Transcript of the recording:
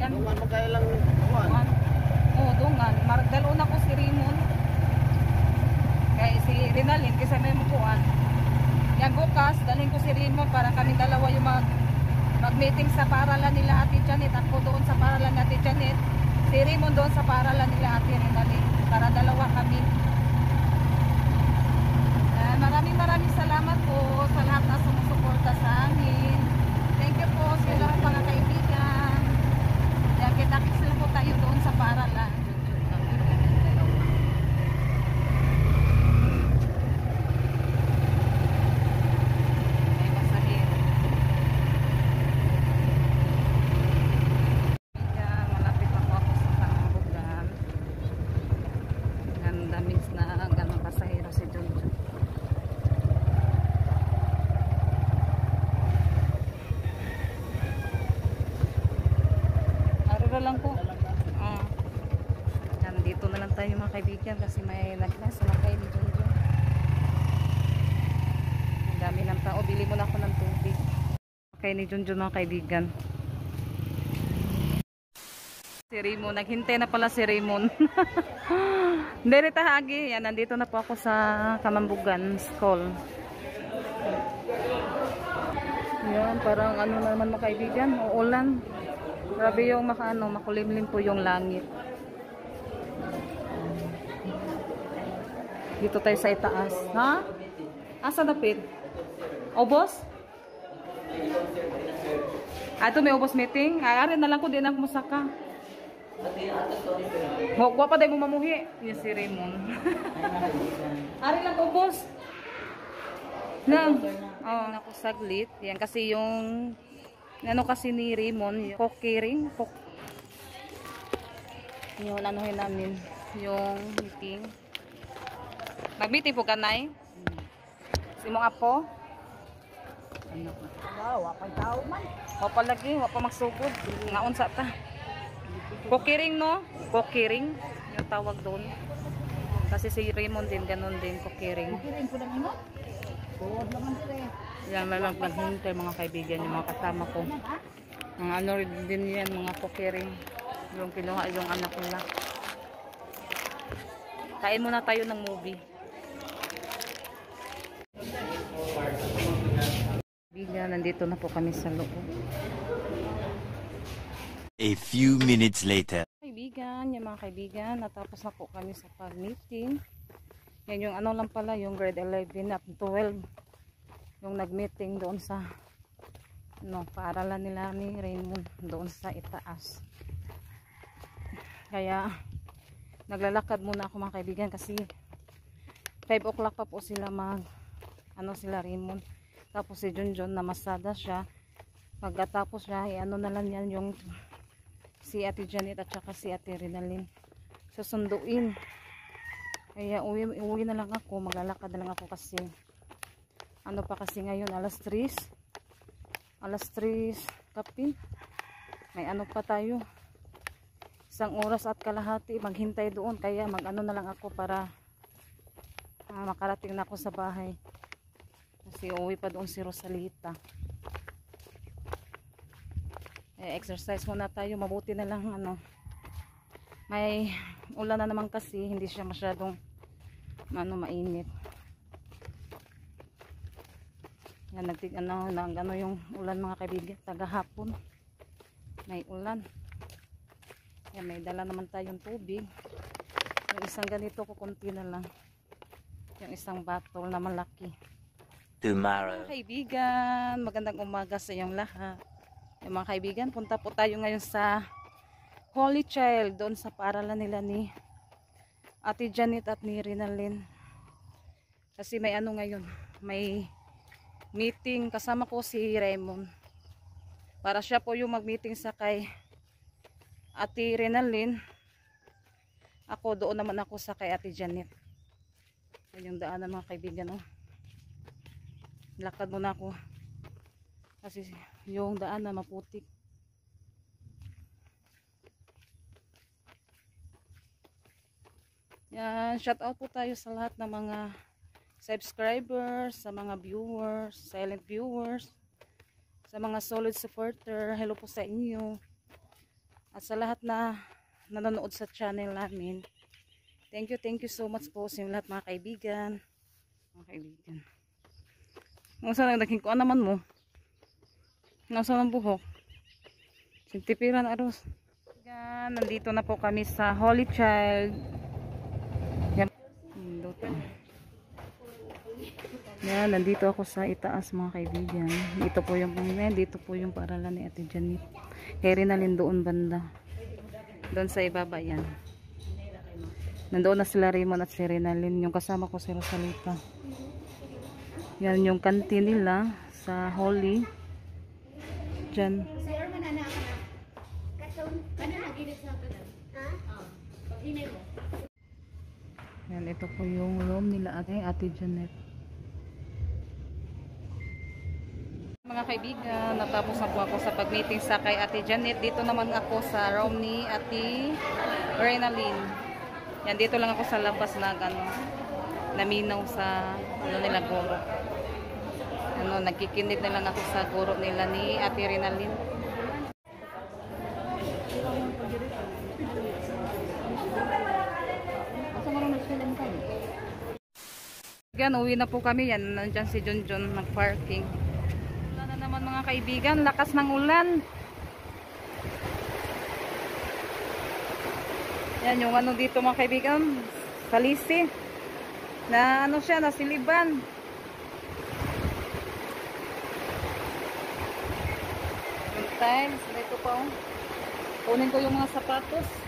Yan. Dungan mo kaya lang kuhan. Oo, dungan. Maragdalo na ko si Raymond. Kaya si Rinalyn, kasi may mukuan. Yan bukas, dalhin ko si Raymond para kami dalawa yung mag-meeting sa paralan nila Ate Janet. Ako doon sa paralan ni Ate Janet. Si Raymond doon sa paralan nila Ate Rinalyn. Para dalawa kami. Maraming salamat po sa lahat na sumusuporta sa amin. Thank you po sa lahat mga kaibigan. Yan, kita-kits lang po tayo doon sa paralan. Lang po. Yan, dito na lang tayo mga kaibigan kasi may naglas sumakay ni Junjun. Ang dami ng tao. Bili muna ako ng tubig. Okay ni Junjun mga kaibigan. Si Raymond. Naghintay na pala si Raymond. Dari tahagi. Yan, nandito na po ako sa Kamambugan School. Yan, parang ano naman mga kaibigan. Uulan. Grabe yung makulimlim po yung langit. Dito tayo sa itaas. Ha? Asa na pit? Obos? Ito may obos meeting? Ari na lang ko din ako musaka. Huwag pa tayo mo mamuhi. Yes, si Raymond. Ari lang obos. Nang. Oh, naku saglit. Yan kasi yung ano kasi ni Raymond, cookering, yung anuhin namin, yung meeting. Mag-meeting po ka, Nay? Si mong apo? Wapay tao man. Wapa lagi, wapa magsugod. Ngaon sa ta. Cookering, no? Cookering, yung tawag doon. Kasi si Raymond din, ganun din, cookering. Kirin ko lang mo. Tuwad naman sila. Yan, may maghintay mga kaibigan, yung mga kasama ko. Mga ano rin din yan, mga cookering. Yung kinuha yung anak nila. Kain muna tayo ng movie. Kaibigan, nandito na po kami sa loob. A few minutes later. Kaibigan, yung mga kaibigan, natapos na po kami sa pag-meeting. Yan yung ano lang pala, yung grade 11 at 12. Yung nag-meeting doon sa paaralan nila ni Raymond doon sa itaas. Kaya naglalakad muna ako mga kaibigan kasi 5 o'clock pa po sila sila Raymond. Tapos si Junjun na masada siya. Pagkatapos siya, ano na lang yan yung si Ate Janet at saka si Ate Rinalyn susunduin. Kaya uwi na lang ako, maglalakad na lang ako kasi ano pa kasi ngayon alas 3 kapin, may ano pa tayo, 1 oras at kalahati maghintay doon. Kaya mag-ano na lang ako para makarating na ako sa bahay kasi uwi pa doon si Rosalita. Exercise muna tayo, mabuti na lang may ulan na naman kasi hindi siya masyadong mainit. Yan, ano yung ulan mga kaibigan, tagahapon may ulan. Yan, may dala naman tayong tubig. Yung isang ganito ko konti na lang, yung isang bottle na malaki. Tomorrow. Mga kaibigan, magandang umaga sa inyong lahat. Yung mga kaibigan, punta po tayo ngayon sa Holy Child, doon sa paaralan nila ni Ate Janet at ni Rinalyn. Kasi may ngayon, may meeting, kasama ko si Raymond. Para siya po yung mag-meeting sa kay Ate Rinalyn. Ako, doon naman ako sa kay Ate Janet. Yan yung daanan mga kaibigan. Lakad muna ako. Kasi yung daan na maputik. Yan, shout out po tayo sa lahat ng mga subscribers, sa mga viewers, silent viewers, sa mga solid supporter. Hello po sa inyo. At sa lahat na nanonood sa channel namin, thank you so much po sa lahat mga kaibigan. Mga kaibigan. Nasaan ang naging kuan naman mo? Nasaan ang buhok? Sintipiran aros. Yan, nandito na po kami sa Holy Child. Yan. Yan, nandito ako sa itaas mga kaibigan. Dito po yung paaralan ni Ate Janet. Kay Rinalyn doon banda. Doon sa ibaba yan. Nandoon na sila Raymond at si Rinalyn. Yung kasama ko si Rosalita. Yan yung kantin nila sa Holy. Diyan. Yan, ito po yung room nila Ate Janet. Mga kaibigan, natapos na po ako sa pag-meeting sa kay Ate Janet. Dito naman ako sa room ni Ate Rinalyn. Yan, dito lang ako sa labas na naminaw sa nila guro. Nagkikinig na lang ako sa guro nila ni Ate Rinalyn. Yan, uwi na po kami. Yan, nandyan si Junjun nag-parking. Wala na naman mga kaibigan, lakas ng ulan. Yan yung ano dito mga kaibigan, kalisi. Na ano siya, nasiliban. Yung tiles, dito pa oh. Kunin ko yung mga sapatos.